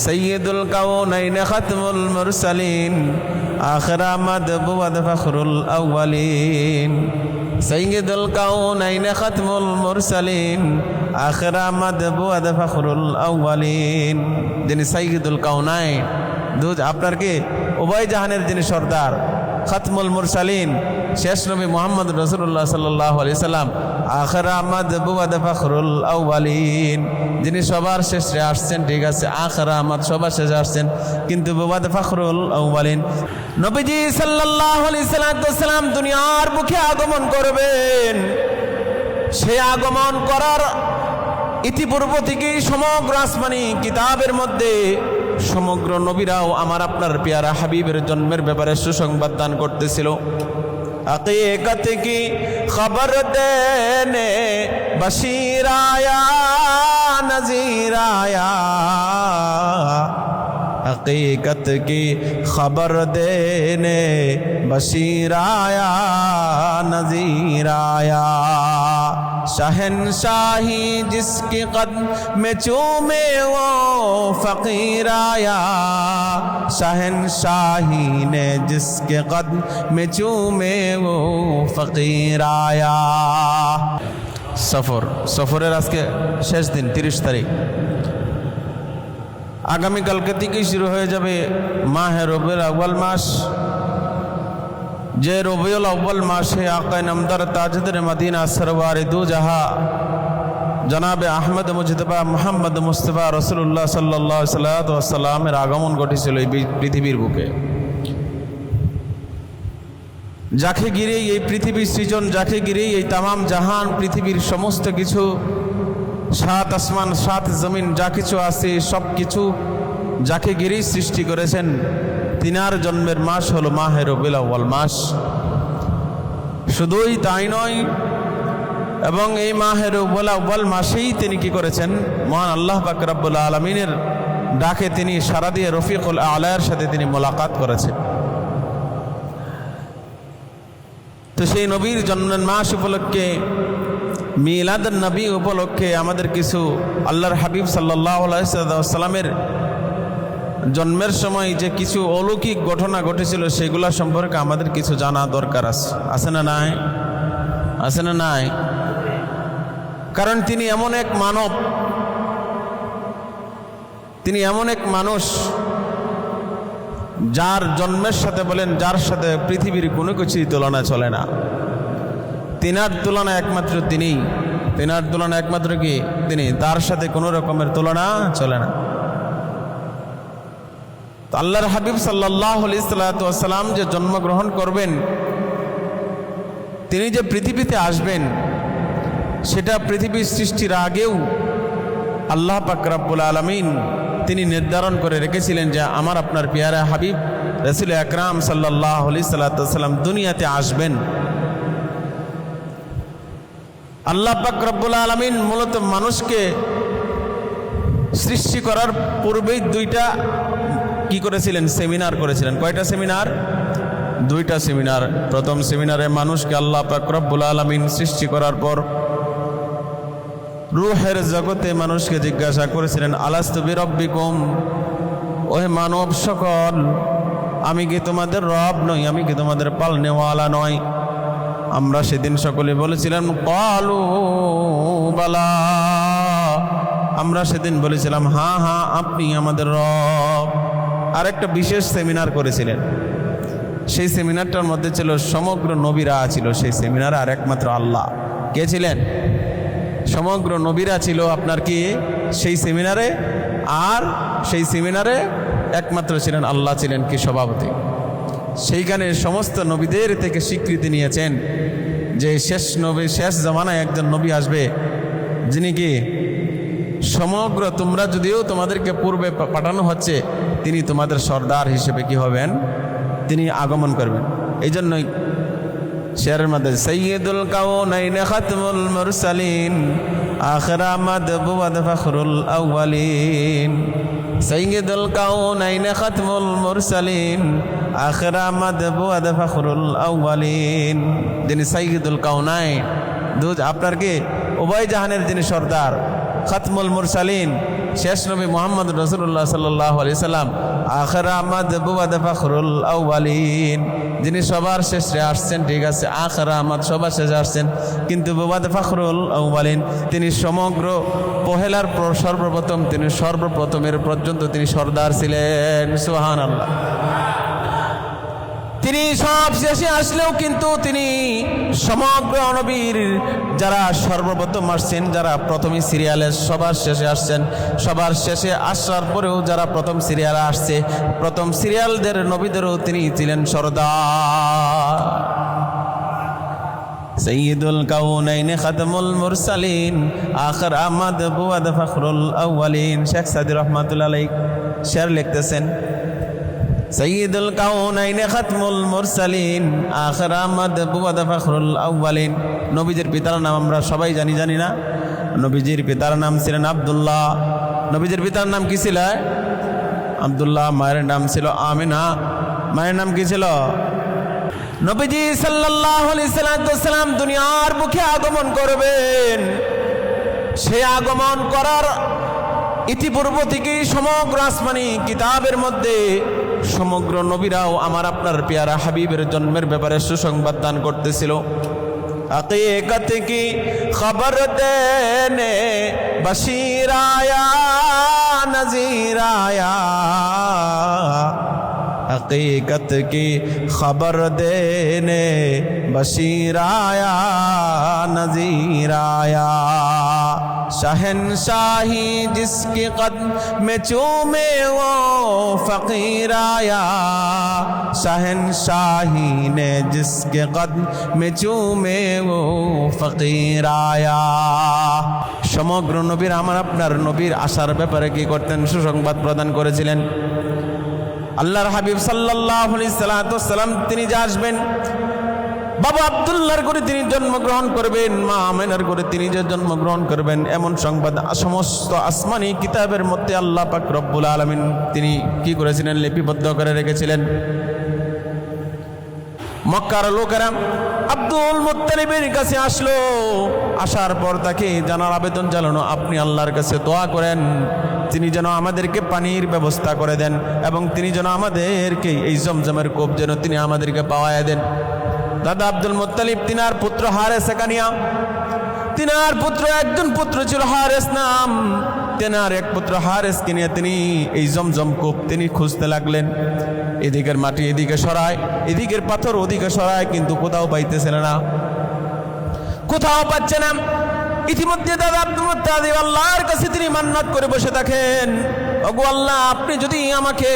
সৈয়দুল কাউনাইন খাতমুল মুরসালিন আখিরা মাদবুদ ফখরুল আউয়ালিন। সৈয়দুল কাউনাইন খাতমুল মুরসালিন আখিরা মাদবুদ ফখরুল আউয়ালিন। যিনি সৈয়দুল কাউনাইন, আপনার কি উভয় জাহানের যিনি সর্দার, খাতমুল মুরসালিন শেষ নবী মুহাম্মদ রাসূলুল্লাহ সাল্লাল্লাহু আলাইহি সাল্লাম, আখিরা মাদবুদ ফখরুল আউয়ালিন, যিনি সবার শেষে আসছেন। ঠিক আছে, আখিরা মাদ সবার শেষে আসছেন, কিন্তু বুবাদ ফখরুল আউয়ালিন। নবীজি সাল্লাল্লাহু আলাইহি সাল্লাম দুনিয়ার বুকে আগমন করবেন। সেই আগমন করার ইতিপূর্ব থেকেই সমগ্র আসমানি কিতাবের মধ্যে সমগ্র নবীরাও আমার আপনার পেয়ারা হাবিবের জন্মের ব্যাপারে সুসংবাদ দান করতেছিল। हकीकत की खबर देने बशीर आया नज़ीर आया, हकीकत की खबर देने बशीर आया नज़ीर आया। शहनशाही जिसकी कदम में चूमे वो फ़कीर आया, शहनशाही ने जिसके कदम में चूमे वो फ़कीर आया। সফরের আজকে শেষ দিন 30 তারিখ। আগামীকালকে থেকেই শুরু হয়ে যাবে মাহে রবিউল আউয়াল মাস। যে রবিউল আউয়াল মাসে আকা নামদার তাজদার মদিনা সরওয়ারে দু জাহা জনাবে আহমদ মুজতবা মুহাম্মদ মুস্তাফা রাসূলুল্লাহ সাল্লাল্লাহু আলাইহি ওয়াসাল্লামের আগমন ঘটেছিল এই পৃথিবীর বুকে। যাকে ঘিরেই এই পৃথিবীর সৃজন, যাকে ঘিরেই এই তামাম জাহান, পৃথিবীর সমস্ত কিছু, 7 আসমান 7 জমিন যা কিছু আছে সব কিছু যাকে ঘিরেই সৃষ্টি করেছেন, তিনার জন্মের মাস হলো মাহে রবিউল আউয়াল মাস। শুধুই তাই নয়, এবং এই মাহে রবিউল আউয়াল মাসেই তিনি কি করেছেন, মহান আল্লাহ পাক রব্বুল আলামিনের ডাকে তিনি সাড়া দিয়ে রফিকুল আলার সাথে তিনি মোলাকাত করেছেন। তো সেই নবীর জন্মের মাস উপলক্ষে, মিলাদুন নবী উপলক্ষে আমাদের কিছু আল্লাহর হাবিব সাল্লাল্লাহু আলাইহি ওয়াসাল্লামের জন্মের সময় যে কিছু অলৌকিক ঘটনা ঘটেছিল সেগুলা সম্পর্কে আমাদের কিছু জানা দরকার আছে না নাই? আছে না নাই? কারণ তিনি এমন এক মানব, তিনি এমন এক মানুষ যার জন্মের সাথে বলেন, যার সাথে পৃথিবীর কোনো কিছুই তুলনা চলে না। তিনার তুলনা একমাত্র তিনি, তিনার তুলনা একমাত্র কি তিনি, তার সাথে কোনো রকমের তুলনা চলে না। আল্লাহর হাবিব সাল্লাল্লাহু আলাইহি ওয়াসাল্লাম যে জন্মগ্রহণ করবেন, তিনি যে পৃথিবীতে আসবেন, সেটা পৃথিবীর সৃষ্টির আগেও আল্লাহ পাক রব্বুল আলামিন তিনি নির্ধারণ করে রেখেছিলেন যে আমার আপনার পেয়ারা হাবিব রাসূল আকরাম সাল্লাল্লাহু আলাইহি ওয়াসাল্লাম দুনিয়াতে আসবেন। আল্লাহ পাক রব্বুল আলামিন মূলত মানুষকে সৃষ্টি করার পূর্বেই 2টা কি করেছিলেন, সেমিনার করেছিলেন। কয়টা সেমিনার? 2টা সেমিনার। প্রথম সেমিনারে মানুষকে আল্লাহ পাক রব্বুল আলামিন সৃষ্টি করার পর রূহের জগতে মানুষকে জিজ্ঞাসা করেছিলেন, আলাস্তু বিরব্বিকুম, ওহে মানব সকল, আমি কি তোমাদের রব নই? আমি কি তোমাদের পালনেওয়ালা নই? আমরা সেদিন সকলে বলেছিলাম ক্বালু বালা, আমরা সেদিন বলেছিলাম হ্যাঁ হ্যাঁ আপনি আমাদের রব। আর একটা বিশেষ সেমিনার করেছিলেন, সেই সেমিনারটার মধ্যে ছিল সমগ্র নবীরা ছিল সেই সেমিনারে, আর একমাত্র আল্লাহ কে ছিলেন? সমগ্র নবীরা ছিল আপনার কি সেই সেমিনারে, আর সেই সেমিনারে একমাত্র ছিলেন আল্লাহ, ছিলেন কি সভাপতি। সেইখানে সমস্ত নবীদের থেকে স্বীকৃতি নিয়েছেন যে শেষ নবী, শেষ জামানায় একজন নবী আসবে যিনি কি সমগ্র, তোমরা যদিও তোমাদেরকে পূর্বে পাঠানো হচ্ছে, তিনি তোমাদের সর্দার হিসেবে কি হবেন, তিনি আগমন করবেন। এই জন্যই শেরের মধ্যে সৈয়দুল কাউনাইন খাতমুল মুরসালিন আখিরা মাদবুদ ফখরুল আউয়ালিন, সৈয়দুল কাউনাইন খাতমুল মুরসালিন আখিরা মাদবুদ ফখরুল আউয়ালিন। যিনি সৈয়দুল কাউনাইন, আপনার কি উভয় জাহানের যিনি সর্দার, খাতমুল মুরসালিন, শেষ নবী মুহাম্মদ রাসূলুল্লাহ সাল্লাল্লাহু আলাইহি সাল্লাম, আখির আহমদ বুয়াদ ফখরুল আউয়ালিন, যিনি সবার শেষে আসছেন। ঠিক আছে, আখির আহমদ সবার শেষে আসছেন, কিন্তু বুয়াদ ফখরুল আউয়ালিন, তিনি সমগ্র পহেলার সর্বপ্রথম, তিনি সর্বপ্রথমের পর্যন্ত তিনি সর্দার ছিলেন। সুবহানাল্লাহ। তিনি সব শেষে আসলেও কিন্তু তিনি সমগ্র নবীর যারা সর্বপ্রথম আসছেন, যারা প্রথমে সিরিয়ালে সবার শেষে আসছেন, সবার শেষে আসার পরেও যারা প্রথম সিরিয়ালে আসছে, প্রথম সিরিয়ালদের নবীদেরও তিনি ছিলেন সর্দার। সৈয়দুল কাউনাইন খাতমুল মুরসালিন, আখির আহমদ বুয়াদ ফখরুল আউয়ালিন। শেখ সাদি রহমাতুল্লাহ আলাইহি শের লিখতেছেন, সৈয়দুল কাউনাইন খাতমুল মুরসালিন, আখির আহমদ বুয়াদ ফখরুল আউয়ালিন। নবীজির পিতার নাম আমরা সবাই জানি না? নবীজির পিতার নাম ছিলেন আব্দুল্লাহ। নবীজির পিতার নাম কি ছিল? আব্দুল্লাহ। মায়ের নাম ছিল আমিনা। মায়ের নাম কি ছিল? নবীজি সাল্লাল্লাহু আলাইহি সাল্লাম দুনিয়ার বুকে আগমন করবেন। সে আগমন করার ইতিপূর্ব থেকেই সমগ্র আসমানি কিতাবের মধ্যে সমগ্র নবীরাও আমার আপনার পেয়ারা হাবিবের জন্মের ব্যাপারে সুসংবাদ দান করতেছিল। হकीकत की खबर देने बशीर आया नज़ीर आया, हकीकत की खबर देने बशीर आया नज़ीर आया, शहनशाही जिसके कदम में चूमे वो फ़कीर आया, शहनशाही ने जिसके कदम में चूमे वो फ़कीर आया। সমগ্র নবীর আমার আপনার নবীর আসার ব্যাপারে কি করতেন? সুসংবাদ প্রদান করেছিলেন। আল্লাহর হাবিব সাল্লাল্লাহু আলাইহি সাল্লাম তিনি যে আসবেন, বাবা আব্দুল্লাহর করে তিনি জন্মগ্রহণ করবেন, মা আমেনার করে তিনি যে জন্মগ্রহণ করবেন, এমন সংবাদ সমস্ত আসমানি কিতাবের মধ্যে আল্লাহ পাক রব্বুল আলামিন তিনি কি করেছিলেন? লিপিবদ্ধ করে রেখেছিলেন। মক্কার লোকেরা আব্দুল মুত্তালিবের কাছে আসলো। আসার পর তাকে জানার আবেদন জানানো, আপনি আল্লাহর কাছে দোয়া করেন তিনি যেন আমাদেরকে পানির ব্যবস্থা করে দেন, এবং তিনি যেন আমাদেরকে এই জমজমের কূপ যেন তিনি আমাদেরকে পাওয়ায় দেন। দাদা আব্দুল মুত্তালিব, তিনার পুত্র হারেস কানিয়া, তিনার পুত্র একজন পুত্র ছিল হারেস নাম, তেনার এক পুত্র হারেসকে নিয়ে তিনি এই জমজম কূপ তিনি খুঁজতে লাগলেন। এদিকের মাটি এদিকে সরায়, এদিকের পাথর ওদিকে সরায়, কিন্তু কোথাও পাইতেছেন না, কোথাও পাচ্ছে না। ইতিমধ্যে দাদা আব্দুল মুত্তালিব আল্লাহর কাছে তিনি মান্নাত করে বসে থাকেন, ওগো আল্লাহ, আপনি যদি আমাকে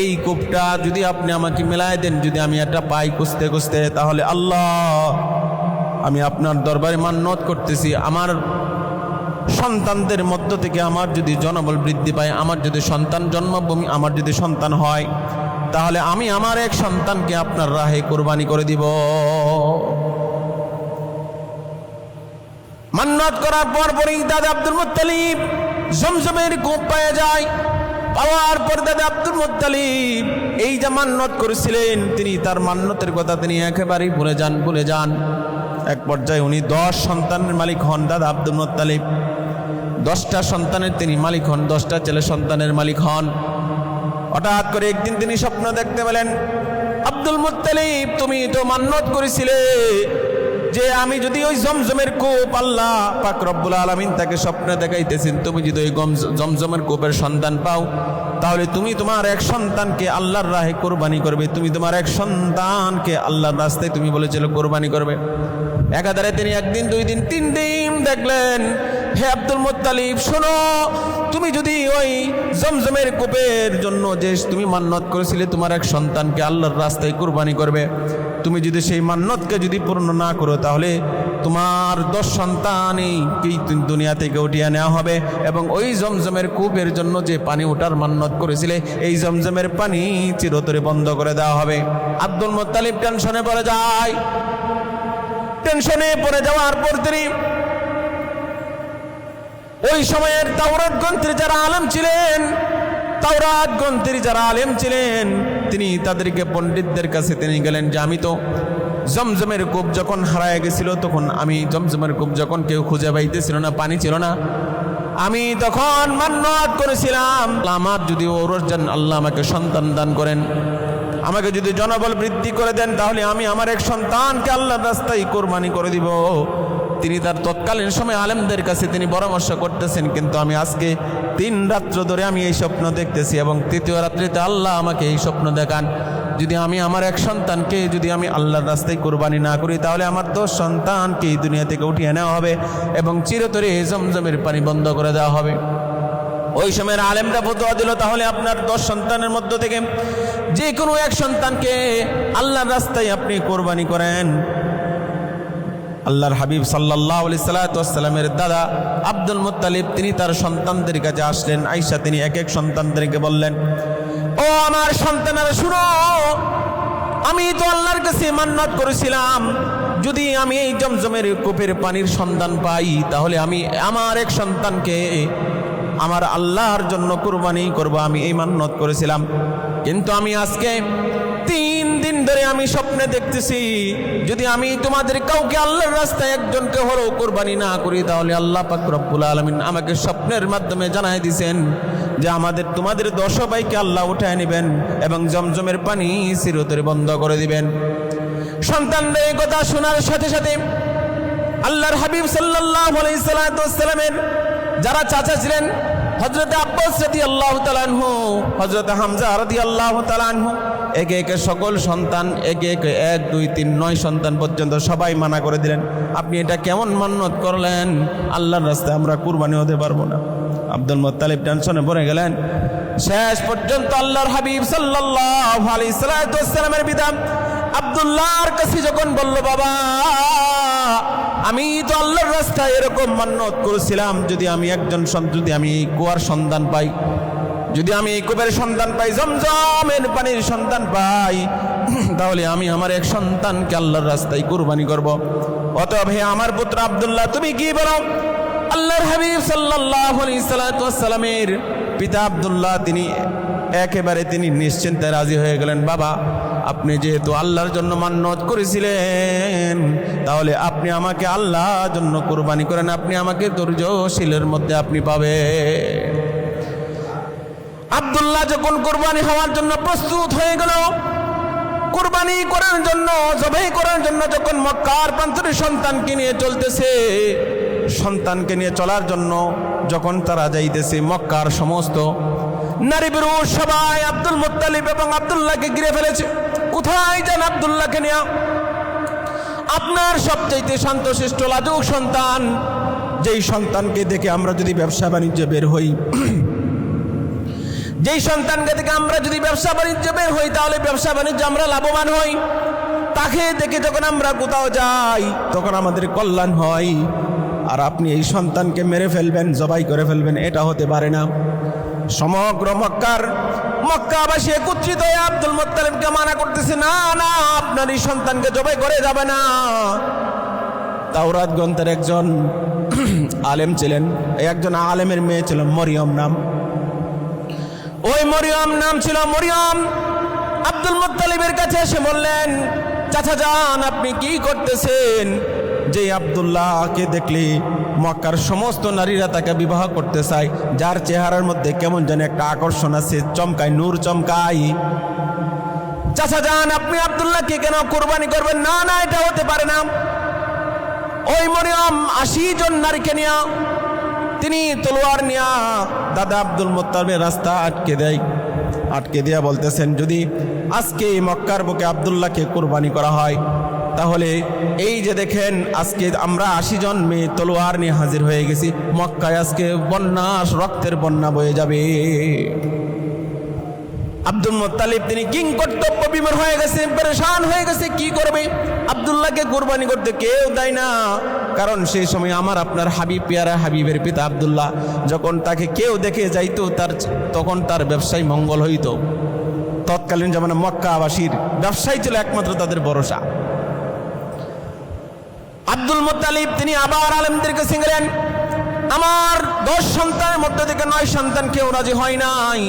এই কূপটা যদি আপনি আমাকে মেলায় দেন, যদি আমি এটা পাই খুঁজতে খুঁজতে, তাহলে আল্লাহ আমি আপনার দরবারে মান্নত করতেছি, আমার সন্তানদের মধ্য থেকে আমার যদি জনবল বৃদ্ধি পায়, আমার যদি সন্তান জন্মভূমি, আমার যদি সন্তান হয়, তাহলে আমি আমার এক সন্তানকে আপনার রাহে কোরবানি করে দিব। মান্নত করার পরই দাদা আব্দুল মুত্তালিব জমজমের কূপ পেয়ে যায়। পাওয়ার পর দাদা আব্দুল মুত্তালিব এই যে মান্নত করেছিলেন, তিনি তার মান্নতের কথা তিনি একেবারেই ভুলে যান। এক পর্যায়ে উনি 10 সন্তানের মালিক হন। দাদা আব্দুল মুত্তালিব 10টা সন্তানের তিনি মালিক হন, 10টা ছেলে সন্তানের মালিক হন। হঠাৎ করে একদিন তিনি স্বপ্ন দেখতে পেলেন, আব্দুল মুত্তালিব, তুমি তো মান্নত করেছিলে যে আমি যদি ওই জমজমের কূপ, আল্লাহ পাক রব্বুল আলামিন তাকে স্বপ্নে দেখাইতেছেন, তুমি যদি ওই জমজমের কূপের সন্তান পাও, তাহলে তুমি তোমার এক সন্তানকে আল্লাহর রাহে কোরবানি করবে। তুমি তোমার এক সন্তানকে আল্লাহর রাস্তায় তুমি বলেছিল কোরবানি করবে। একাধারে তিনি 1 দিন 2 দিন 3 দিন দেখলেন, হে আব্দুল মুত্তালিব, শোনো, তুমি যদি ওই জমজমের কূপের জন্য যে তুমি মান্নত করেছিলে তোমার এক সন্তানকে আল্লাহর রাস্তায় কোরবানি করবে, তুমি যদি সেই মান্নতকে যদি পূর্ণ না করো, তাহলে তোমার 10 সন্তানই দুনিয়া থেকে উঠিয়ে নেওয়া হবে, এবং ওই জমজমের কূপের জন্য যে পানি ওঠার মান্নত করেছিলে, এই জমজমের পানি চিরতরে বন্ধ করে দেওয়া হবে। আব্দুল মুত্তালিব টেনশনে পড়ে যায়। টেনশনে পড়ে যাওয়ার পর তিনি ওই সময়ের তাওরাত গ্রন্থের যারা আলেম ছিলেন, তিনি তাদেরকে পণ্ডিতদের কাছে তিনি গেলেন যে আমি তো জমজমের কূপ যখন হারায় গেছিল, তখন আমি জমজমের কূপ যখন কেউ খুঁজে পাইতেছিল না, পানি ছিল না, আমি তখন মান্নাত করেছিলাম, আমার যদি ওরজান আল্লাহ আমাকে সন্তান দান করেন, আমাকে যদি জনবল বৃদ্ধি করে দেন, তাহলে আমি আমার এক সন্তানকে আল্লাহর রাস্তায় কোরবানি করে দিব। তিনি তার তৎকালীন সময় আলেমদের কাছে তিনি পরামর্শ করতেছেন, কিন্তু আমি আজকে 3 রাত্র ধরে আমি এই স্বপ্ন দেখতেছি, এবং 3য় রাত্রিতে আল্লাহ আমাকে এই স্বপ্ন দেখান, যদি আমি আমার এক সন্তানকে যদি আমি আল্লাহর রাস্তায় কোরবানি না করি, তাহলে আমার 10 সন্তানকে এই দুনিয়া থেকে উঠিয়ে নেওয়া হবে এবং চিরতরে জমজমের পানি বন্ধ করে দেওয়া হবে। ওই সময়ের আলেমরা ফতোয়া দিল, তাহলে আপনার 10 সন্তানের মধ্য থেকে যে কোনো এক সন্তানকে আল্লাহর রাস্তায় আপনি কোরবানি করেন। আল্লাহর হাবিব সাল্লাল্লাহু আলাইহি সাল্লামের দাদা আব্দুল মুত্তালিব তিনি তার সন্তানদের কাছে আসলেন। আয়েশা তিনি এক এক সন্তানদেরকে বললেন, ও আমার সন্তানেরা শুনো, আমি তো আল্লাহর কাছে মান্নাত করেছিলাম, যদি আমি এই জমজমের কূপের পানির সন্ধান পাই, তাহলে আমি আমার এক সন্তানকে আমার আল্লাহর জন্য কুরবানি করব, আমি এই মান্নাত করেছিলাম। কিন্তু আমি আজকে 3 দিন ধরে আমি স্বপ্নে দেখতেছি, যদি আমি তোমাদের কাউকে আল্লাহর রাস্তায় একজনকে হলো কোরবানি না করি, তাহলে আল্লাহ পাক রব্বুল আলামিন আমাকে স্বপ্নের মাধ্যমে জানাই দিয়েছেন যে তোমাদের 10 ভাইকে আল্লাহ উঠায় নেবেন এবং জমজমের পানি চিরতরে বন্ধ করে দিবেন। সন্তানদের এই কথা শোনার সাথে সাথে আল্লাহর হাবিব সাল্লাল্লাহু আলাইহি সাল্লামের যারা চাচা ছিলেন, হযরত আব্বাস রাদিয়াল্লাহু তাআলা আনহু, হযরত হামজা রাদিয়াল্লাহু তাআলা আনহু, একে একে সকল সন্তান একে একে 1 2 3 9 সন্তান পর্যন্ত সবাই মানা করে দিলেন, আপনি এটা কেমন মান্নত করলেন, আল্লাহর রাস্তায় আমরা কুরবানি হতে পারবো না। আব্দুল মুত্তালিব টেনশনে পড়ে গেলেন। শেষ পর্যন্ত আল্লাহর হাবিব সাল্লাল্লাহু আলাইহি সাল্লামের বিধান আব্দুল্লাহর কাছে যখন বলল, বাবা আমি তো আল্লাহর রাস্তায় এরকম মান্নত করেছিলাম, যদি আমি যদি আমি এই কুয়ার সন্ধান পাই, যদি আমি এই কূপের সন্ধান পাই, জমজমের পানির সন্ধান পাই, তাহলে আমি আমার এক সন্তানকে আল্লাহর রাস্তায় কুরবানি করব। অতএব হে আমার পুত্র আব্দুল্লাহ, তুমি কি বলো? আল্লাহর হাবিব সাল্লাল্লাহু আলাইহি সাল্লামের পিতা আব্দুল্লাহ তিনি একেবারে তিনি নিশ্চিন্তে রাজি হয়ে গেলেন। বাবা, আপনি যেহেতু আল্লাহর জন্য মান্নত করেছিলেন, তাহলে আপনি আমাকে আল্লাহর জন্য কুরবানি করেন, আপনি আমাকে ধৈর্যশীলের মধ্যে আপনি পাবেন। আব্দুল্লাহ যখন কুরবানি হওয়ার জন্য প্রস্তুত হয়ে গেল, কুরবানি করার জন্য, জবাই করার জন্য যখন মক্কার প্রান্তরে সন্তানকে নিয়ে চলতেছে, সন্তানকে নিয়ে চলার জন্য যখন তারা যাইতেছে, মক্কার সমস্ত নারী পুরুষ সবাই আব্দুল মুত্তালিব এবং আব্দুল্লাহকে ঘিরে ফেলেছে। কোথায় যান আব্দুল্লাহকে নিয়ে? আপনার সবচাইতে শান্তশিষ্ট লাজুক সন্তান, যেই সন্তানকে দেখে আমরা যদি ব্যবসা বাণিজ্যে বের হই, যেই সন্তানকে দেখে আমরা যদি ব্যবসা বাণিজ্যে বের হই, তাহলে ব্যবসা বাণিজ্য আমরা লাভবান হই। তাকে দেখে যখন আমরা কোথাও যাই, তখন আমাদের কল্যাণ হয়। আর আপনি এই সন্তানকে মেরে ফেলবেন, জবাই করে ফেলবেন, এটা হতে পারে না। সমগ্র মক্কাবাসী একত্রিত হয়ে আব্দুল মুত্তালিবকে মানা করতেছে, না না, আপনার এই সন্তানকে জবাই করে যাবে না। তাওরাত গ্রন্থের একজন আলেম ছিলেন, একজন আলেমের মেয়ে ছিল মরিয়ম নাম। ওই মরিয়ম নাম ছিল মরিয়ম। আব্দুল মুত্তালিবের কাছে এসে বললেন, চাচা যান, আপনি কি করতেছেন? যে আব্দুল্লাহকে দেখলে মক্কার সমস্ত নারীরা তাকে বিবাহ করতে চায়, যার চেহারার মধ্যে কেমন যেন একটা আকর্ষণ আছে, চমকায়, নূর চমকায়। চাচা যান, আপনি আব্দুল্লাহকে কেন কুরবানি করবেন? না না, এটা হতে পারে না। ওই মরিয়ম 80 জন নারীকে নিয়ে তিনি তলোয়ার নিয়ে দাদা আব্দুল মুত্তালিবের রাস্তা আটকে দেয়া বলতেছেন, যদি আজকে মক্কার বুকে আব্দুল্লাহকে কুরবানি করা হয়, তাহলে এই যে দেখেন আজকে আমরা 80 জন মেয়ে তলোয়ার নিয়ে হাজির হয়ে গেছি, মক্কায় আজকে বন্যা, রক্তের বন্যা বয়ে যাবে। আব্দুল মুত্তালিব তিনি কিং কর্তব্য বিমর হয়ে গেছে, পরেশান হয়ে গেছে, কি করবে? আব্দুল্লাহকে কুরবানি করতে কেউ দেয় না, কারণ সেই সময় আমার আপনার হাবিব, পেয়ারা হাবিবের পিতা আব্দুল্লাহ, যখন তাকে কেউ দেখে যাইতো, তখন তার ব্যবসায় মঙ্গল হইত। তৎকালীন যেমন মক্কাবাসীর ব্যবসায় ছিল একমাত্র তাদের ভরসা। আব্দুল মুত্তালিব তিনি আবার আলেমদেরকে শিখলেন, আমার 10 সন্তানের মধ্যে থেকে 9 সন্তান কেউ রাজি হয় নাই,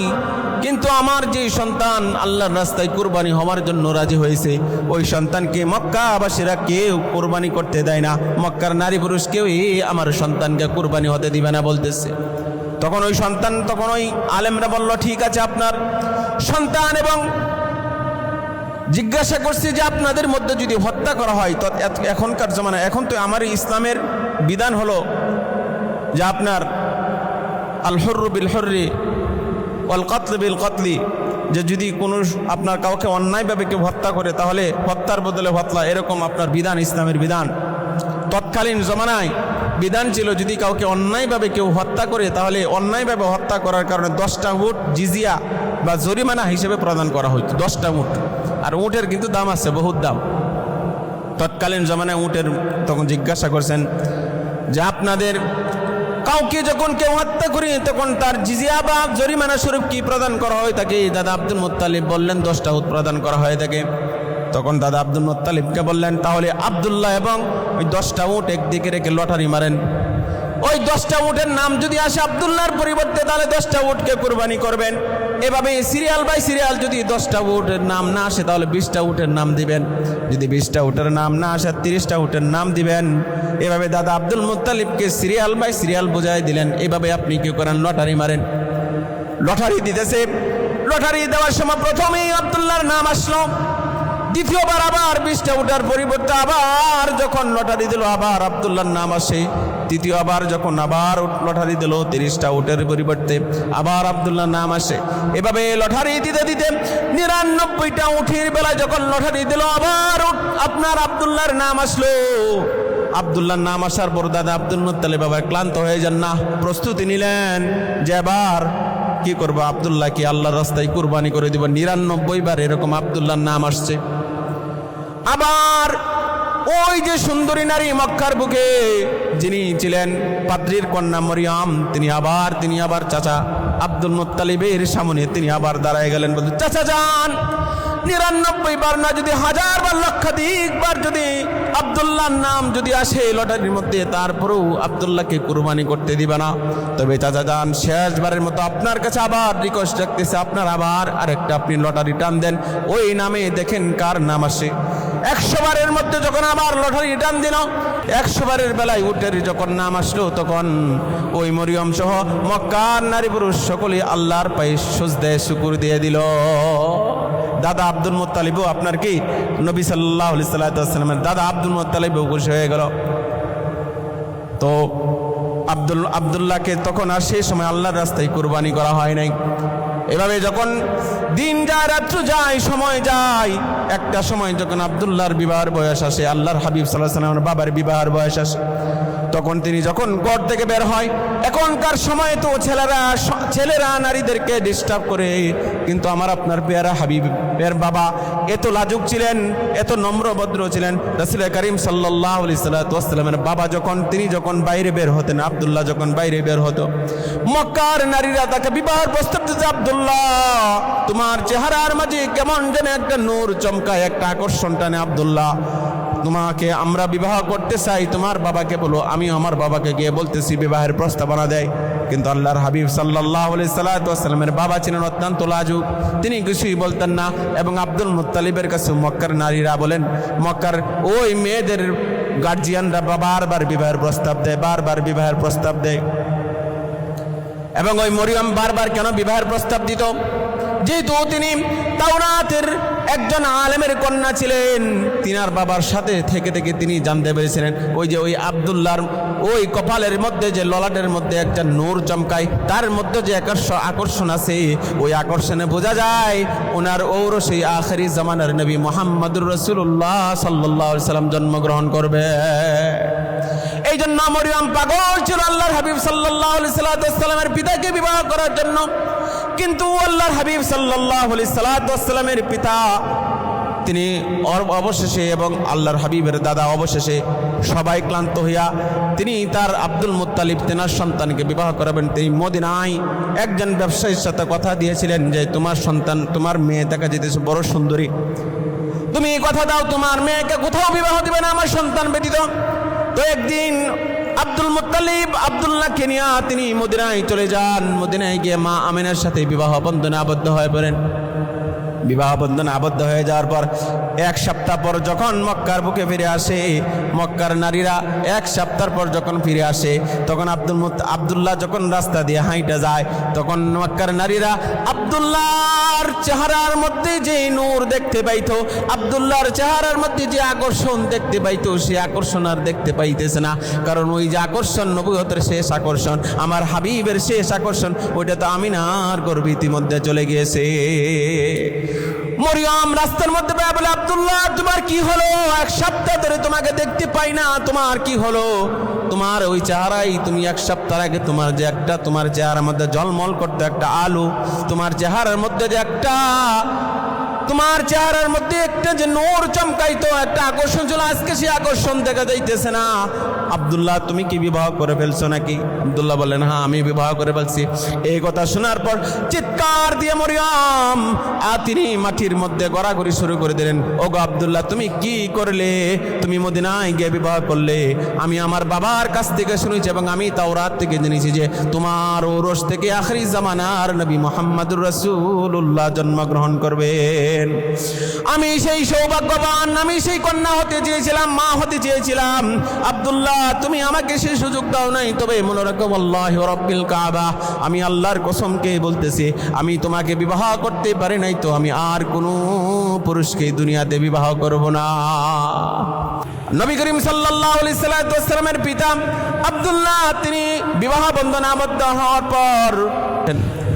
কিন্তু আমার যে সন্তান আল্লাহর রাস্তায় কুরবানি হওয়ার জন্য রাজি হয়েছে, ওই সন্তানকে মক্কাবাসীরা কেউ কুরবানি করতে দেয় না, মক্কার নারী পুরুষ কেউ আমার সন্তানকে কুরবানি হতে দিবে না বলতেছে। তখন ওই আলেমরা বলল, ঠিক আছে আপনার সন্তান, এবং জিজ্ঞাসা করছে যে আপনাদের মধ্যে যদি হত্যা করা হয় তো এখনকার জমানায়, এখন তো আমার ইসলামের বিধান হলো যে আপনার আল হুররু বিল হুররি ওয়াল কাতল বিল কাতলি, যে যদি কোনো আপনার কাউকে অন্যায়ভাবে কেউ হত্যা করে তাহলে হত্যার বদলে হত্যা, এরকম আপনার বিধান, ইসলামের বিধান। তৎকালীন জমানায় বিধান ছিল যদি কাউকে অন্যায়ভাবে কেউ হত্যা করে তাহলে অন্যায়ভাবে হত্যা করার কারণে 10টা উট জিজিয়া বা জরিমানা হিসেবে প্রদান করা হতো। 10টা উট, আর উটের কিন্তু দাম আছে, বহুত দাম। তৎকালীন জমানায় উটের, তখন জিজ্ঞাসা করছেন যে আপনাদের কাউকে যখন কেউ হত্যা করি তখন তার জিজিয়া বা জরিমানা স্বরূপ কি প্রদান করা হয় তাকে? দাদা আব্দুল মুত্তালিব বললেন 10টা উট প্রদান করা হয় থাকে। তখন দাদা আব্দুল মুত্তালিবকে বললেন, তাহলে আব্দুল্লাহ এবং ওই 10টা উট একদিকে রেখে লটারি মারেন, ওই 10টা উটের নাম যদি আসে আব্দুল্লাহর পরিবর্তে তাহলে 10টা উটকে কুরবানি করবেন। এভাবে সিরিয়াল বাই সিরিয়াল, যদি 10টা উটের নাম না আসে তাহলে 20টা উটের নাম দিবেন, যদি 20টা উটের নাম না আসে 30টা উটের নাম দিবেন। এভাবে দাদা আব্দুল মুত্তালিবকে সিরিয়াল বাই সিরিয়াল বোঝাই দিলেন। এভাবে আপনি কি করেন? লটারি মারেন। লটারি দিতেছে, লটারি দেওয়ার সময় প্রথমেই আব্দুল্লাহর নাম আসলো, দ্বিতীয়বার আবার 20টা উটার পরিবর্তে আবার যখন লটারি দিল আবার আব্দুল্লাহর নাম আসে, তৃতীয়বার যখন আবার লটারি দিল 30টা উটের পরিবর্তে আবার আব্দুল্লাহর নাম আসে। এভাবে লটারি দিতে দিতে 99টা উঠের বেলায় যখন লটারি দিল আবার আপনার আব্দুল্লাহর নাম আসলো। আব্দুল্লাহর নাম আসার পর দাদা আব্দুল মুত্তালিব বাবা ক্লান্ত হয়ে যান না, প্রস্তুতি নিলেন যে এবার কি করবো, আব্দুল্লাহকে আল্লাহর রাস্তায় কুরবানি করে দিব। 99 বার এরকম আব্দুল্লাহর নাম আসছে। আবার ওই যে সুন্দরী নারী মক্কার বুকে যিনি ছিলেন পাদ্রীর কন্যা মরিয়ম, তিনি আবার চাচা আব্দুল মুত্তালিবের সামনে তিনি আবার দাঁড়ায় গেলেন, বলতে চাচা যান, 99 বার না যদি 1000 বার লক্ষাধিক বার যদি আব্দুল্লাহর নাম যদি আসে লটারির মধ্যে, তারপরেও আব্দুল্লাহকে কুরবানি করতে দিবে না। তবে চাচা যান, শেষবারের মতো আপনার কাছে আবার রিকোয়েস্ট রাখতেছে, আপনার আবার আরেকটা আপনি লটারি টান দেন, ওই নামে দেখেন কার নাম আসে। 100 বারের মধ্যে যখন আবার লটারি টান দিল, 100 বারের বেলায় উটের যখন নাম আসলো, তখন ওই মরিয়ম সহ মক্কার নারী পুরুষ সকলে আল্লাহর পায়ে সিজদায় শুকর দিয়ে দিল। দাদা আব্দুল মুত্তালিবও আপনার কি নবী সাল্লাল্লাহু আলাইহি সাল্লামের দাদা আব্দুল মুত্তালিবও খুশি হয়ে গেল। তো আব্দুল্লাহকে তখন আর সেই সময় আল্লাহর রাস্তায় কুরবানি করা হয় নাই। এভাবে যখন দিন যায়, রাত্র যায়, সময় যায়, একটা সময় যখন আব্দুল্লাহর বিবাহের বয়স আসে, আল্লাহর হাবিব সাল্লাল্লাহু আলাইহি সাল্লামের বাবার বিবাহের বয়স আসে, তখন তিনি যখন ঘর থেকে বের হয়, এখনকার সময় তো ছেলেরা নারীদেরকে ডিস্টার্ব করে, কিন্তু আমার আপনার পেয়ারা হাবিবের বাবা এত লাজুক ছিলেন, এত নম্রভদ্র ছিলেন। রাসূল করিম সাল্লাল্লাহু আলাইহি ওয়াসাল্লামের বাবা তিনি যখন বাইরে বের হতেন, আব্দুল্লাহ যখন বাইরে বের হতো, মক্কার নারীরা তাকে বিবাহের প্রস্তাব দিতে, আব্দুল্লাহ তোমার চেহারার মাঝে কেমন যেন একটা নূর চমকায়, একটা আকর্ষণ টানে, আব্দুল্লাহ তোমাকে আমরা বিবাহ করতে চাই, তোমার বাবাকে বলো। আমি আমার বাবাকে গিয়ে বলতেছি বিবাহের প্রস্তাবনা দেয়। কিন্তু আল্লাহর হাবিব সাল্লাল্লাহু আলাইহি ওয়াসাল্লামের বাবা ছিলেন অত্যন্ত লাজুক, তিনি কিছুই বলতেন না। এবং আব্দুল মুত্তালিবের কাছে মক্কার নারীরা বলেন, মক্কার ওই মেয়েদের গার্জিয়ানরা বারবার বিবাহের প্রস্তাব দেয়, এবং ওই মরিয়ম বারবার কেন বিবাহের প্রস্তাব দিত? যেহেতু তিনি তাওরাতের একজন আলেমের কন্যা ছিলেন, তিনার বাবার সাথে থেকে তিনি জানতে পেরেছিলেন ওই আব্দুল্লাহর ওই কপালের মধ্যে যে ললাটের মধ্যে একটা নূর চমকায়, তার মধ্যে যে আকর্ষণ আছে, ওই আকর্ষণে বোঝা যায় ওনার ঔরসে আখেরি জামানার নবী মুহাম্মদুর রাসূলুল্লাহ সাল্লাল্লাহু আলাইহি সাল্লাম জন্মগ্রহণ করবে। এই জন্য মরিয়ম পাগল ছিল আল্লাহর হাবিব সাল্লাল্লাহু আলাইহি সাল্লামের পিতাকে বিবাহ করার জন্য। কিন্তু আল্লাহর হাবিব সাল্লাল্লাহু আলাইহি সাল্লামের পিতা তিনি অবশেষে, এবং আল্লাহর হাবিবের দাদা অবশেষে সবাই ক্লান্ত হইয়া তিনি তার আব্দুল মুত্তালিব তেনার সন্তানকে বিবাহ করাবেন। তিনি মদিনায় একজন ব্যবসায়ীর সাথে কথা দিয়েছিলেন যে তোমার মেয়ে দেখা যেতেছে বড় সুন্দরী, তুমি কথা দাও তোমার মেয়েকে কোথাও বিবাহ দিবে না আমার সন্তান ব্যতীত। তো একদিন আব্দুল মুত্তালিব আব্দুল্লাহকে নিয়ে তিনি মদিনায় চলে যান। মদিনায় গিয়ে মা আমিনার সাথে বিবাহ বন্ধনে আবদ্ধ হয়ে পড়েন। বিবাহ বন্ধনে আবদ্ধ হয়ে যাওয়ার পর 1 সপ্তাহ পর যখন মক্কার বুকে ফিরে আসে, মক্কার নারীরা 1 সপ্তাহ পর যখন ফিরে আসে, তখন আব্দুল্লাহ যখন রাস্তা দিয়ে হাঁটা যায়, তখন মক্কার নারীরা আব্দুল্লাহর চেহারার মধ্যে যে নূর দেখতে পাইতো, আব্দুল্লাহর চেহারার মধ্যে যে আকর্ষণ দেখতে পাইতো, সে আকর্ষণ আর দেখতে পাইতেছে না। কারণ ওই যে আকর্ষণ, নবুয়তের শেষ আকর্ষণ, আমার হাবিবের শেষ আকর্ষণ, ওইটা তো আমিনার গর্ভে ইতিমধ্যে চলে গিয়েছে। মরিয়ম রাস্তার মধ্যে বলে, আব্দুল্লাহ তোমার কি হলো? 1 সপ্তাহ ধরে তোমাকে দেখতে পাই না, তোমার কি হলো? তোমার ওই চেহারাই, তুমি 1 সপ্তাহ আগে তোমার যে একটা, তোমার চেহারার মধ্যে ঝলমল করতে একটা আলো, তোমার চেহারার মধ্যে যে একটা, তোমার চেহারার মধ্যে একটা যে নূর চমকাইতো, একটা আকর্ষণ ছিল, আজকে সেই আকর্ষণ দেখা যাইতেছে না। আব্দুল্লাহ তুমি কি বিবাহ করে ফেলছো নাকি? আব্দুল্লাহ বললেন, হ্যাঁ আমি বিবাহ করে ফেলছি। এই কথা শোনার পর চিৎকার দিয়ে মরিয়ম তিনি মাটির মধ্যে গড়াগড়ি শুরু করে দিলেন। ওগো আব্দুল্লাহ তুমি কি করলে? তুমি মদিনায় গিয়ে বিবাহ করলে। আমি আমার বাবার কাছ থেকে শুনেছি এবং আমি তাওরাত থেকে জেনেছি যে তোমার ওরস থেকে আখরি জামানার নবী মুহাম্মদুর রাসূলুল্লাহ জন্মগ্রহণ করবেন। আমি সেই সৌভাগ্যবান, আমি সেই কন্যা হতে চেয়েছিলাম, মা হতে চেয়েছিলাম। আব্দুল্লাহ তুমি আমাকে সেই সুযোগ দাও নাই। তবে মনে রাখো, আল্লাহি রাব্বিল কাবা, আমি আল্লাহর কসমকে বলতেছি, আমি তোমাকে বিবাহ করতে পারি নাই তো আমি আর কোনো পুরুষকে দুনিয়াতে বিবাহ করব না। নবী করিম সাল্লাল্লাহু আলাইহি সাল্লামের পিতা আব্দুল্লাহ তিনি বিবাহ বন্ধনে আবদ্ধ হওয়ার পর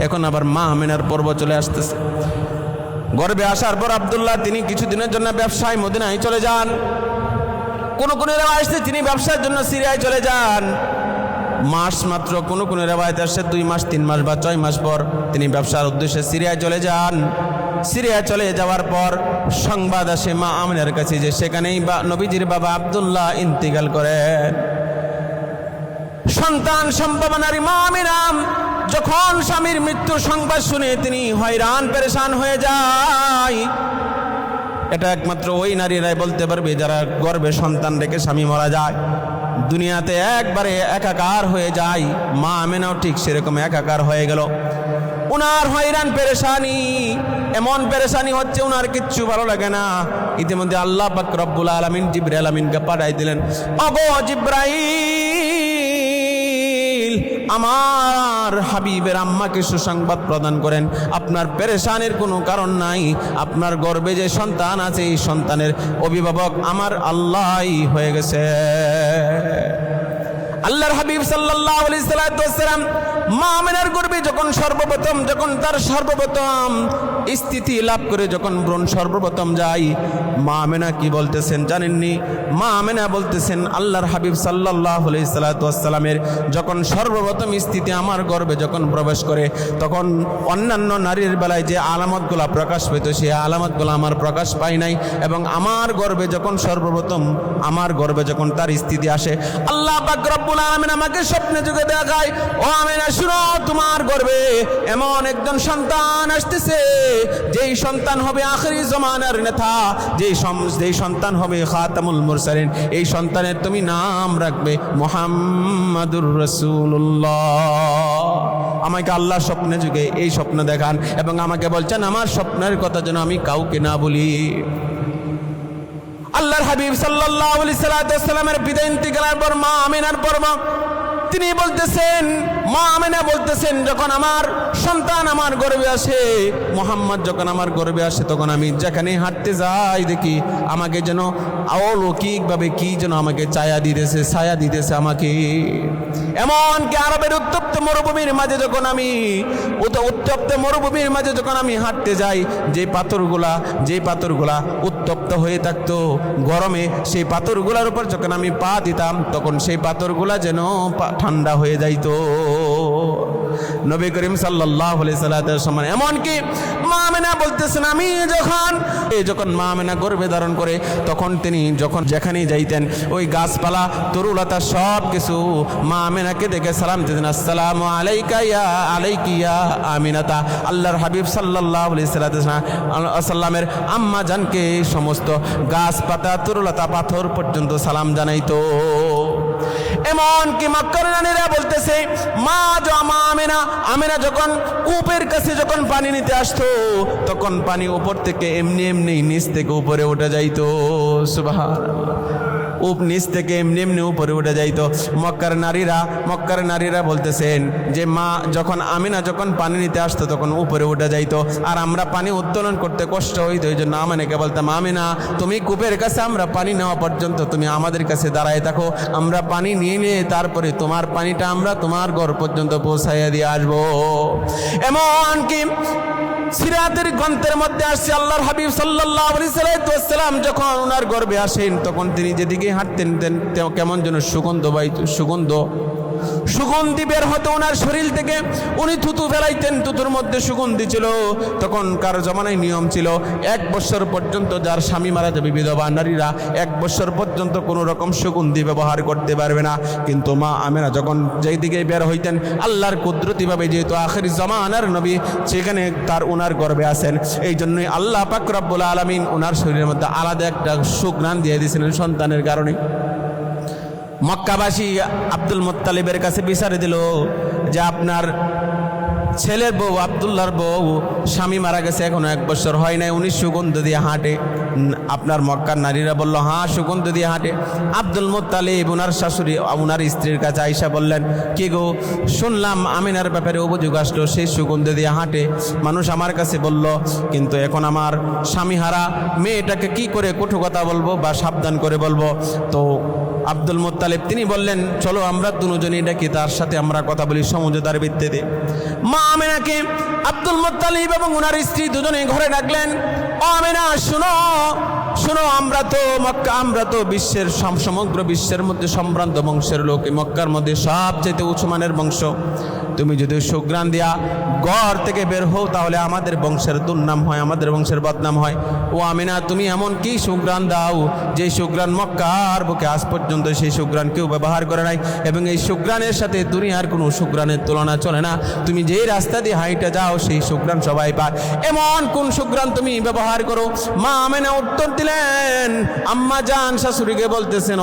এখন আবার মা আমিনার পর্ব চলে আসতেছে। গর্ভে আসার পর আব্দুল্লাহ তিনি কিছুদিনের জন্য ব্যবসায় মদিনায় চলে যান। কোন রেওয়ায়েতে তিনি ব্যবসার জন্য সিরিয়ায় চলে যান। মাস মাত্র কোন রেওয়ায়েতে আসে 2 মাস 3 মাস বা 6 মাস পর তিনি ব্যবসার উদ্দেশ্যে সিরিয়ায় চলে যান। সিরিয়ায় চলে যাওয়ার পর সংবাদ আসে মা আমিনার কাছে যে সেখানেই নবীজির বাবা আব্দুল্লাহ ইন্তিকাল করেন। সন্তান সম্ভাবনারী মা আমিনা যখন স্বামীর মৃত্যুর সংবাদ শুনে তিনি হয়রান পেরেশান হয়ে যায়। এটা একমাত্র ওই নারীরাই বলতে পারবে যারা গর্ভে সন্তান রেখে স্বামী মারা যায়, দুনিয়াতে একবারে একাকার হয়ে যায়। মা আমিনাও ঠিক সেরকম একাকার হয়ে গেল। উনার হয়রান পেরেশানি, এমন পেরেশানি হচ্ছে উনার কিচ্ছু ভালো লাগে না। ইতিমধ্যে আল্লাহ পাক রব্বুল আলামিন জিবরাইল আমিনকে পাঠাই দিলেন, ওগো জিবরাইল, আমার হাবিবের আম্মাকে সুসংবাদ প্রদান করেন, আপনার পেরেশানির কোনো কারণ নাই। আপনার গর্ভে যে সন্তান আছে এই সন্তানের অভিভাবক আমার আল্লাহই হয়ে গেছে। আল্লাহর হাবিব সাল্লাল্লাহু আলাইহি ওয়াসাল্লাম মা আমিনার গর্ভে যখন তার সর্বপ্রথম স্থিতি লাভ করে, যখন ব্রণ সর্বপ্রথম যায়, মা আমিনা কি বলতেছেন জানেননি? মা আমিনা বলতেছেন আল্লাহর হাবিব সাল্লাল্লাহু আলাইহি ওয়াসাল্লামের যখন সর্বপ্রথম স্থিতি আমার গর্ভে যখন প্রবেশ করে, তখন অন্যান্য নারীর বেলায় যে আলামতগুলো প্রকাশ পেত সেই আলামতগুলো আমার প্রকাশ পায় নাই। এবং আমার গর্ভে যখন সর্বপ্রথম আমার গর্ভে যখন তার স্থিতি আসে, আল্লাহ পাক রব্বুল আলামিন আমাকে স্বপ্নে যুগে দেখায়, ও আমিনা শুনো, তোমার গর্ভে এমন একজন সন্তান আসতেছে, যেই সন্তান হবে আখিরি জামানার নেতা, যেই সন্তান হবে খাতামুল মুরসালিন। এই সন্তানের তুমি নাম রাখবে মুহাম্মাদুর রাসূলুল্লাহ। আমাকে আল্লাহ স্বপ্নে যুগে এই স্বপ্ন দেখান এবং আমাকে বলছেন আমার স্বপ্নের কথা যেন আমি কাউকে না বলি। আল্লাহর হাবিব সাল্লাল্লাহু আলাইহি ওয়াসাল্লামের পিতা ইন্তিকালের পর মা আমিনার পর্ব তিনি বলতেছেন, মা আমিনা বলতেছেন, যখন আমার সন্তান আমার গর্ভে আসে, মুহাম্মদ যখন আমার গর্ভে আসে, তখন আমি যেখানে হাঁটতে যাই দেখি আমাকে যেন অলৌকিকভাবে কি যেন আমাকে ছায়া দিতেছে আমাকে। এমনকি আরবের উত্তপ্ত মরুভূমির মাঝে যখন আমি হাঁটতে যাই, যে পাথরগুলা উত্তপ্ত হয়ে থাকতো গরমে, সেই পাথরগুলার উপর যখন আমি পা দিতাম তখন সেই পাথরগুলা যেন ঠান্ডা হয়ে যাইতো। নবী করিম সাল্লাল্লাহু আলাইহি ওয়াসাল্লাম এমনকি মা আমিনা বলতেছেন, আমি যখন মা আমিনা গর্ভে ধারণ করে তখন তিনি যখন যেখানেই যাইতেন ওই গাছপালা তরুলতা সব কিছু মা আমিনাকে দেখে সালাম দিতেন, আসসালামু আলাইকা ইয়া আমিনাতা। আল্লাহর হাবিব সাল্লাল্লাহু আলাইহি ওয়াসাল্লামের আম্মা জানকে সমস্ত গাছপাতা তরুলতা পাথর পর্যন্ত সালাম জানাইতো। এমন কি মক্কার নারীরা বলতেছে মা আমেনা যখন কূপের কাছে যখন পানি নিতে আসতো তখন পানি উপর থেকে এমনি এমনি নিচ থেকে উপরে উঠে যাইতো। সুবহানাল্লাহ, নিচ থেকে এমনি এমনি উপরে উঠে যাইতো। মক্কার নারীরা বলতেছেন যে মা আমিনা যখন পানি নিতে আসতো তখন উপরে উঠে যাইতো, আর আমরা পানি উত্তোলন করতে কষ্ট হইতো। এই জন্য আমাকে বলতাম, আমিনা তুমি কূপের কাছে আমরা পানি নেওয়া পর্যন্ত তুমি আমাদের কাছে দাঁড়ায় থাকো, আমরা পানি নিয়ে তারপরে তোমার পানিটা আমরা তোমার ঘর পর্যন্ত পৌঁছাইয়া দিয়ে আসবো। এমন কি সিরাতের গ্রন্থের মধ্যে আসছে আল্লাহর হাবিব সাল্লাল্লাহু আলাইহি ওয়াসাল্লাম যখন ওনার গর্ভে আসেন তখন তিনি যেদিকে হাঁটতেন কেমন যেন সুগন্ধি বের হতো ওনার শরীর থেকে। উনি থুতু ফেলাইতেন, থুতুর মধ্যে সুগন্ধি ছিল। তখনকার জমানায় নিয়ম ছিল 1 বছর পর্যন্ত যার স্বামী মারা যাবে বিধবা নারীরা 1 বছর পর্যন্ত কোনো রকম সুগন্ধি ব্যবহার করতে পারবে না। কিন্তু মা আমেনা যখন যেই দিকে বের হইতেন আল্লাহর কুদরতিভাবে, যেহেতু আখির জামানার নবী সেখানে ওনার গর্ভে আসেন, এই জন্যই আল্লাহ পাক রব্বুল আলামিন ওনার শরীরের মধ্যে আলাদা একটা সুঘ্রাণ দিয়ে দিয়েছিলেন সন্তানের কারণে। মক্কাবাসী আব্দুল মুত্তালিবের কাছে বিচারে দিল যে আপনার ছেলের বউ আব্দুল্লাহর বউ স্বামী মারা গেছে, এখনো 1 বছর হয় নাই, উনি সুগন্ধ দিয়ে হাঁটে। আপনার মক্কার নারীরা বলল হ্যাঁ সুগন্ধ দিয়ে হাঁটে। আব্দুল মুত্তালিব ওনার শাশুড়ি ওনার স্ত্রীর কাছে আইসা বললেন, কি গো শুনলাম আমিনার ব্যাপারে অভিযোগ আসলো সেই সুগন্ধ দিয়ে হাঁটে, মানুষ আমার কাছে বলল, কিন্তু এখন আমার স্বামীহারা মেয়েটাকে কি করে কটু কথা বলবো বা সাবধান করে বলবো। তো আব্দুল মুত্তালিব তিনি বললেন, চলো আমরা দুজনেই ডাকি, তার সাথে আমরা কথা বলি সমঝোতার ভিত্তিতে। মা আমেনাকে আব্দুল মুত্তালিব এবং ওনার স্ত্রী দুজনে ঘরে ডাকলেন। ও আমেনা শোনো, আমরা তো বিশ্বের সমগ্র বিশ্বের মধ্যে সম্ভ্রান্ত বংশের লোক, মক্কার মধ্যে সবচেয়ে উঁচু মানের বংশ। তুমি যদি সুঘ্রাণ দিয়া ঘর থেকে বের হও তাহলে আমাদের বংশের দুর্নাম হয়, আমাদের বংশের বদনাম হয়। ও আমিনা তুমি এমন কি সুঘ্রাণ দাও যে সুঘ্রাণ মক্কার বুকে আজ পর্যন্ত সেই সুঘ্রাণ কেউ ব্যবহার করে নাই, এবং এই সুঘ্রাণের সাথে দুনিয়ার কোনো সুঘ্রাণের তুলনা চলে না। তুমি যেই রাস্তা দিয়ে হাইটা যাও সেই সুঘ্রাণ সবাই পায়, এমন কোন সুঘ্রাণ তুমি ব্যবহার করো? মা আমিনা উত্তর দিলেন, আম্মা জান শাশুড়িকে বলতেছেন,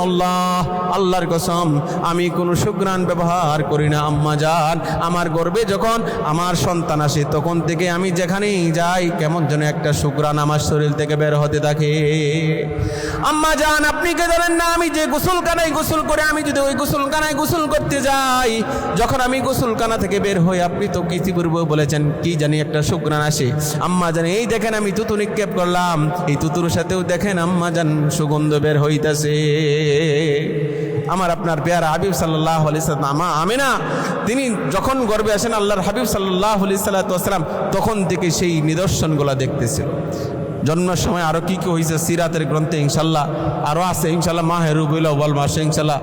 আল্লাহর কসম আমি কোনো সুঘ্রাণ ব্যবহার করি না আম্মা জান। আমার গর্ভে যখন আমার সন্তান আসে তখন থেকে আমি যেখানেই যাই কেমন যেন একটা সুঘ্রাণ আমার শরীর থেকে বের হতে থাকে। আম্মা জান আপনি কে জানেন না, আমি যে গোসলখানায় গোসল করে আমি যদি ওই গোসলখানায় গোসল করতে যাই, যখন আমি গোসলখানা থেকে বের হই আপনি তো কিছু পূর্বে বলেছেন কি জানি একটা সুঘ্রাণ আসে। আম্মা জান এই দেখেন আমি তুতু নিক্ষেপ করলাম, এই তুতুর সাথেও দেখেন আম্মা জান সুগন্ধ বের হইতাছে। আমার আপনার পেয়ারা হাবিব সাল্লাল্লাহু আলাইহি ওয়াসাল্লাম মা আমিনা তিনি যখন গর্ভে আসেন আল্লাহর হাবিব সাল্লাল্লাহু আলাইহি ওয়াসাল্লাম তখন থেকে সেই নিদর্শনগুলো দেখতেছিল। জন্মের সময় আরো কি কি হয়েছে সিরাতের গ্রন্থে ইনশাল্লাহ আরো আছে, ইনশাল্লাহ মাহে রবিউল আউয়াল মাসে ইনশাল্লাহ